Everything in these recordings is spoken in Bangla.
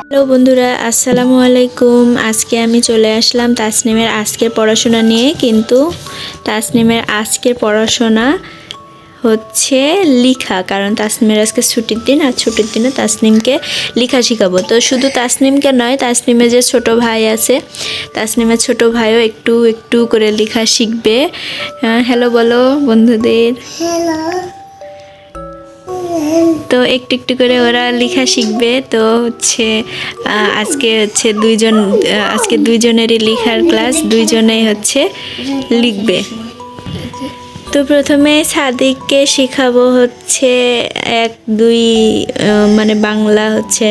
হ্যালো বন্ধুরা, আসসালামু আলাইকুম। আজকে আমি চলে আসলাম তাসনিমের আজকের পড়াশোনা নিয়ে। কিন্তু তাসনিমের আজকের পড়াশোনা হচ্ছে লেখা, কারণ তাসনিমের আজকে ছুটির দিন, আর ছুটির দিনে তাসনিমকে লেখা শেখাবো। তো শুধু তাসনিমকে নয়, তাসনিমের যে ছোট ভাই আছে, তাসনিমের ছোট ভাইও একটু একটু করে লেখা শিখবে। হ্যালো বলো বন্ধুদের। হ্যালো। তো একটু একটু করে ওরা লেখা শিখবে। তো হচ্ছে আজকে দুইজনেরই লেখার ক্লাস, দুইজনেই হচ্ছে লিখবে। তো প্রথমে সাদিককে শেখাবো হচ্ছে 1 2 মানে বাংলা হচ্ছে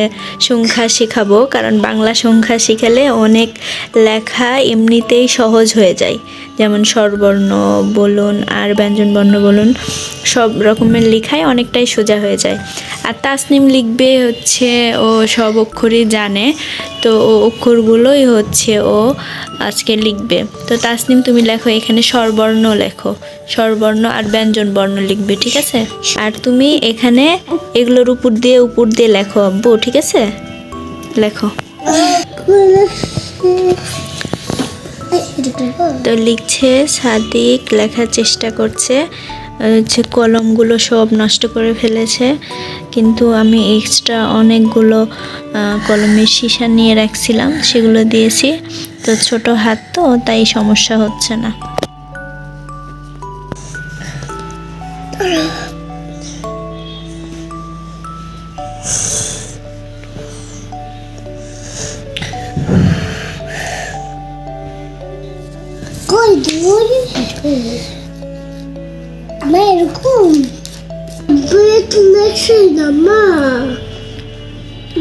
সংখ্যা শেখাবো, কারণ বাংলা সংখ্যা শেখালে অনেক লেখা এমনিতেই সহজ হয়ে যায়। যেমন স্বরবর্ণ বলুন আর ব্যঞ্জনবর্ণ বলুন, সব রকমের লেখাই অনেকটাই সোজা হয়ে যায়। আর তাসনিম লিখবে হচ্ছে ও সব অক্ষরই জানে, তো ও অক্ষরগুলোই হচ্ছে ও আজকে লিখবে। তো তাসনিম তুমি লেখো, এখানে স্বরবর্ণ লেখো, স্বরবর্ণ আর ব্যঞ্জনবর্ণ লিখবে, ঠিক আছে? আর তুমি এখানে এগুলোর উপর দিয়ে লেখো আব্বু, ঠিক আছে? লেখো। তো লিখছে, সাদিক লেখার চেষ্টা করছে, হচ্ছে কলমগুলো সব নষ্ট করে ফেলেছে, কিন্তু আমি এক্সট্রা অনেকগুলো কলমের সীসা নিয়ে রাখছিলাম, সেগুলো দিয়েছি। তো ছোট হাত তো, তাই সমস্যা হচ্ছে না। কই দূর মা এরকম ব্রেক লেখছে না মা,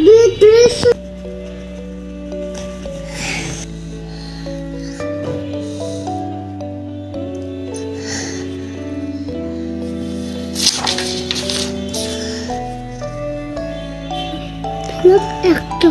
ব্রেক লেখছে। একটা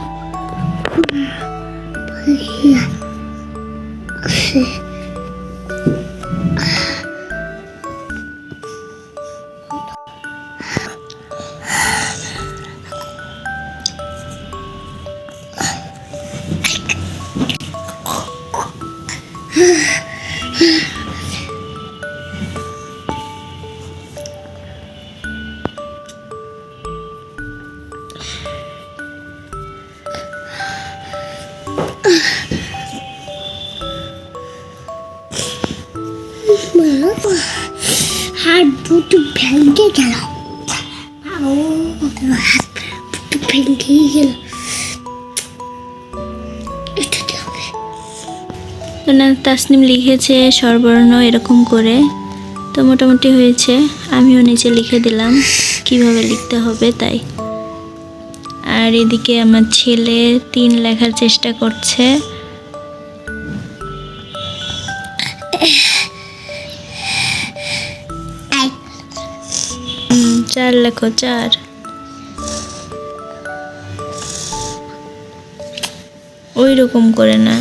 হাত দুটো ভেঙে গেল, হাত দুটো ভেঙে গেল। তাসনিম লিখেছে স্বরবর্ণ এরকম করে, তো মোটামুটি হয়েছে। আমিও নিচে লিখে দিলাম কিভাবে লিখতে হবে তাই। আর এদিকে আমার ছেলে 3 লেখার চেষ্টা করছে। 4 লেখো, 4। ওই রকম করে না,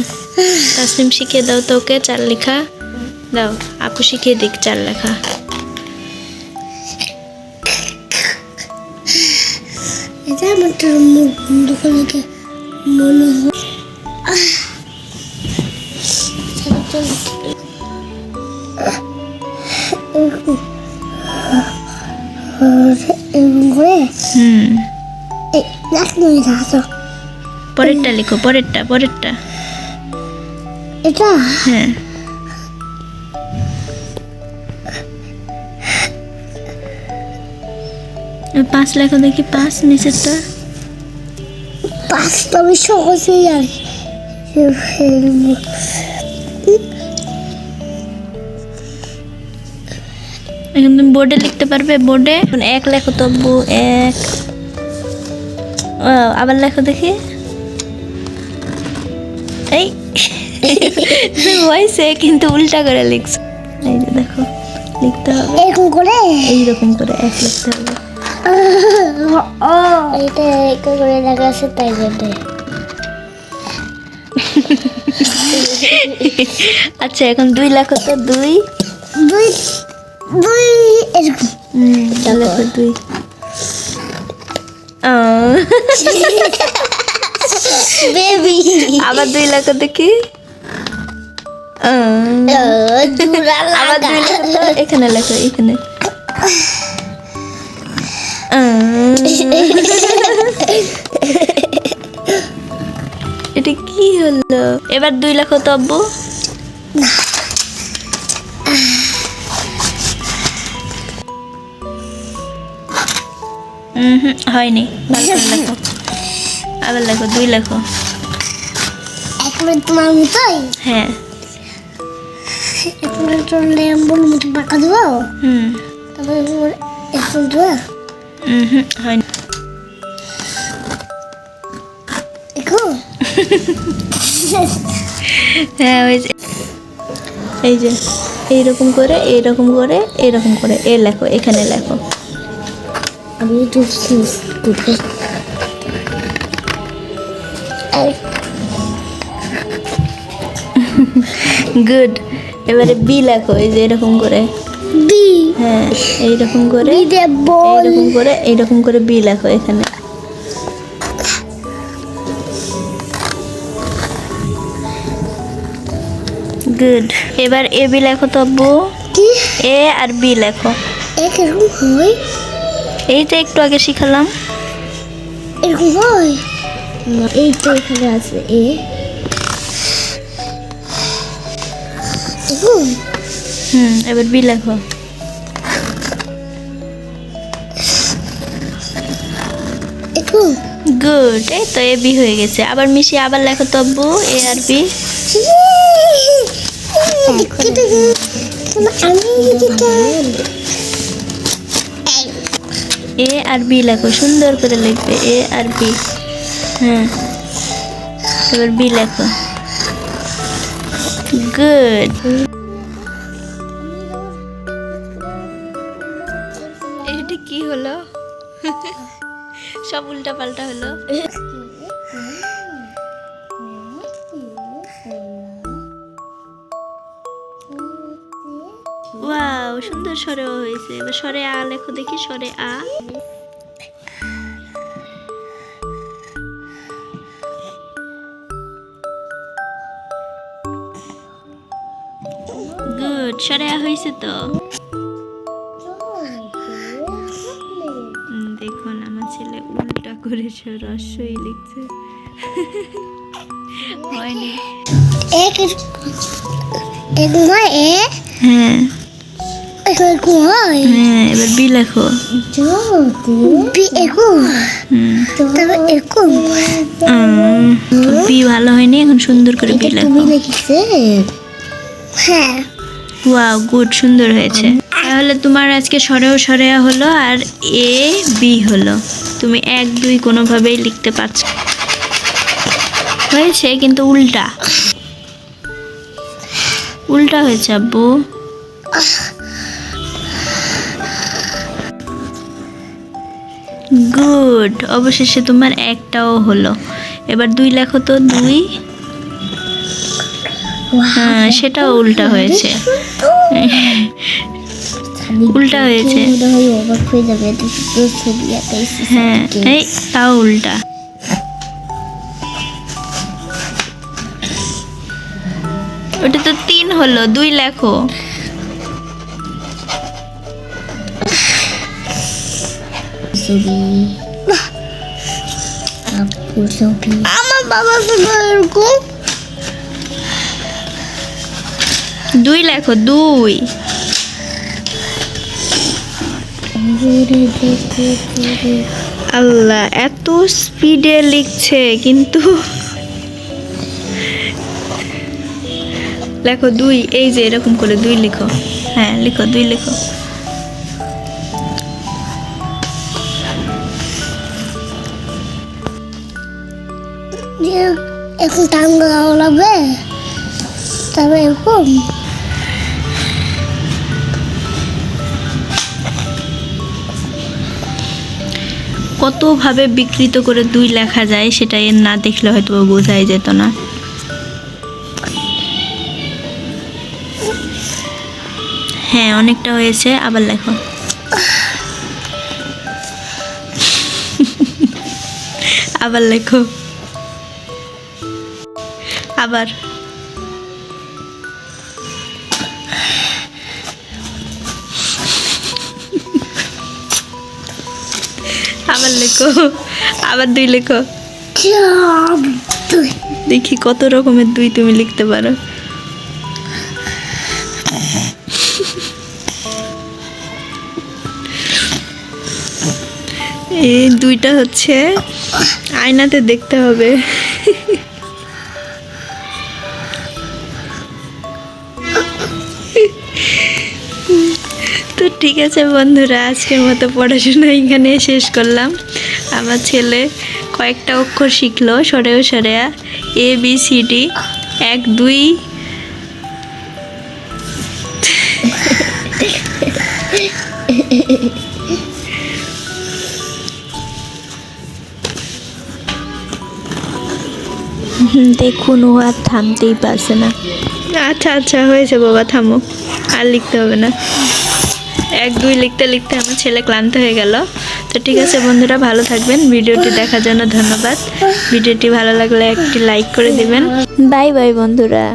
তাসনিম শিখিয়ে দাও তো ওকে 4 লেখা দাও, আপু শিখিয়ে দিক 4 লেখা। এটা আমার মুখ বন্ধ করে মনে হয় পরেরটা লিখো, পরেরটা এটা। হ্যাঁ, 5 লেখো দেখি, 5 নিচেরটা। 5 তো আমি সহজেই জানি। এখন তুমি বোর্ডে লিখতে পারবে, বোর্ডে 1 লেখো তো আব্বু, 1। আবার লেখো দেখি, এই হয়েছে, কিন্তু উল্টা করে লিখছো। এই যে দেখো, লিখতে হবে এরকম করে, এইরকম করে 1 লিখতে হবে। এটা এরকম করে লেখা আছে তাই জন্য। আচ্ছা, এখন 2 লেখো তো, 2 এরকম লেখো 2। বেবি আবার 2 লেখো দেখি। জোড়া আবার 2 লেখো তো, এখানে লেখো, এখানে। এটা কি হলো? এবার 2 লেখো তো আব্বু। হয়নি, ভালো করে লেখো। আবার লেখো, 2 লেখো। এখন তোমার মতোই হ্যাঁ। এখন একটা লেম্বুর মতো পাকা দেবো, তারপর এখন দেবো হয়নি। দেখো। হ্যাঁ, ওই যে, এই যে এইরকম করে, এইরকম করে, এইরকম করে এ লেখো, এখানে লেখো। আমি একটু করতে গুড। এবারে বি লেখো, এই যে এরকম করে। বি হ্যাঁ, এইরকম করে, বি দে বল এইরকম করে, এইরকম করে বি লেখো এখানে। গুড। এবার এ বি লেখো তো আব্বু। কি এ আর বি লেখো। এরকম হয়? এই তো একটু আগে শিখালাম। এরকম হয় না, এই তো এখানে আছে এ এরকম। এবার বি লেখো। এরকম গুড। এই তো এ বি হয়ে গেছে। আবার মিশিয়ে আবার লেখো তো আব্বু, এ আর বি। আমি এ আর বি লেখো, সুন্দর করে লিখবে, এ আর বি। হ্যাঁ, এবার বি লেখো। গুড। এটা কি হলো? সব উল্টা পাল্টা হলো। ওয়াও, সুন্দর স্বরেও হয়েছে। এবার স্বরে আ লেখো দেখি, স্বরে আ। গুড, স্বরে আ হয়েছে তো। দেখুন আমার ছেলে উল্টা করে রস্যই লিখছে। হয়নি। এরকম হয় এ, হ্যাঁ এরকম হয় হ্যাঁ, এবার বি লেখো। বি এরকম, তারপর এরকম। বি ভালো হয়নি, এখন সুন্দর করে বি লেখো। তুমি লিখেছে? হ্যাঁ। ওয়াও, গুড, সুন্দর হয়েছে। তাহলে তোমার আজকে স্বরেও স্বরেয়া হলো আর এ বি হলো। তুমি 1 2 কোনোভাবেই লিখতে পারছো। হয়েছে কিন্তু উল্টা উল্টা হয়েছে আব্বু। গুড, অবশেষে তোমার একটাও হলো। এবার 2 লেখো তো, 2। হ্যাঁ, সেটাও উল্টা হয়েছে। উল্টা হয়েছে। অবাক হয়ে যাবে, ছবি আঁকাইছি। হ্যাঁ, এই তাও উল্টা। ওটা তো 3 হলো, 2 লেখো। ছবি ছবি আমার বাবা এরকম 2 লেখো, 2। আল্লাহ, এত স্পিডে লিখছে কিন্তু। লেখো 2, এই যে এরকম করে 2 লিখো। হ্যাঁ, লিখো, 2 লিখো। এখন টান গাওয়া লাগবে, তারপর এরকম কতভাবে বিকৃত করে 2 লেখা যায় সেটা এর না দেখলে হয়তো বোঝাই যেত না। হ্যাঁ, অনেকটা হয়েছে, আবার লেখো। আবার লেখো, আবার আবার লেখো, আবার 2 লেখো। দেখি কত রকমের 2 তুমি লিখতে পারো। এই 2টা হচ্ছে আয়নাতে দেখতে হবে। তো ঠিক আছে বন্ধুরা, আজকের মতো পড়াশোনা এখানে শেষ করলাম। আমার ছেলে কয়েকটা অক্ষর শিখলো, সরেও সরেয়া ABCD 1 2। দেখুন ও আর থামতেই পারছে না। আচ্ছা আচ্ছা হয়েছে বাবা, থামো, আর লিখতে হবে না। 1 2 লিখতে লিখতে আমার ছেলে ক্লান্ত হয়ে গেল। তো ঠিক আছে বন্ধুরা, ভালো থাকবেন। ভিডিওটি দেখার জন্য ধন্যবাদ। ভিডিওটি ভালো লাগলে একটি লাইক করে দিবেন। বাই বাই বন্ধুরা।